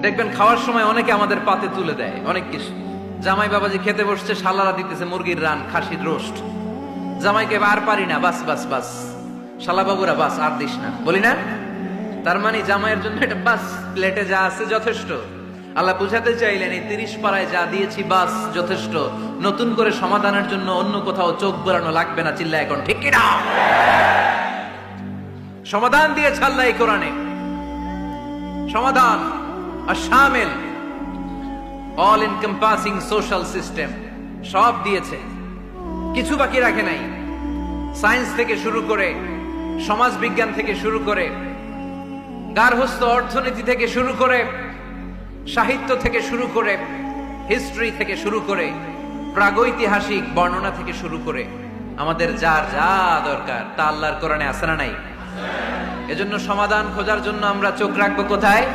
দেখবেন খাওয়ার সময় অনেকে আমাদের পাতে তুলে দেয় অনেক কিছু। জামাই বাবাজি খেতে বসছে, শালারা দিতেছে মুরগির রান, খাসির রোস্ট। জামাইকে আর পারি না, বাস বাস বাস, শালা বাবুরা বাস আর দিস না, বলি না? তার মানে জামাইয়ের জন্য এটা বাস, প্লেটে যা আছে যথেষ্ট। আল্লাহ বুঝাতে চাইলেন এই 30 পাড়ায় যা দিয়েছি বাস যথেষ্ট, নতুন করে সমাধানের জন্য অন্য কোথাও চোখ বোলানো লাগবে না। চিল্লা এখন ঠিক কিনা? সমাধান দিয়েছে আল্লাহ এই কোরআনে, সমাধান আর শামিল, অল এনকম্পাসিং সোশ্যাল সিস্টেম সব দিয়েছে, কিছু বাকি রাখে নাই। সায়েন্স থেকে শুরু করে, সমাজ বিজ্ঞান থেকে শুরু করে, গার্হস্থ্য অর্থনীতি থেকে শুরু করে, সাহিত্য থেকে শুরু করে, হিস্ট্রি থেকে শুরু করে, প্রাগৈতিহাসিক বর্ণনা থেকে শুরু করে, আমাদের যার যা দরকার তা আল্লাহর কোরআনে আছে না নাই? এজন্য সমাধান খোঁজার জন্য আমরা চোখ রাখবো কোথায়?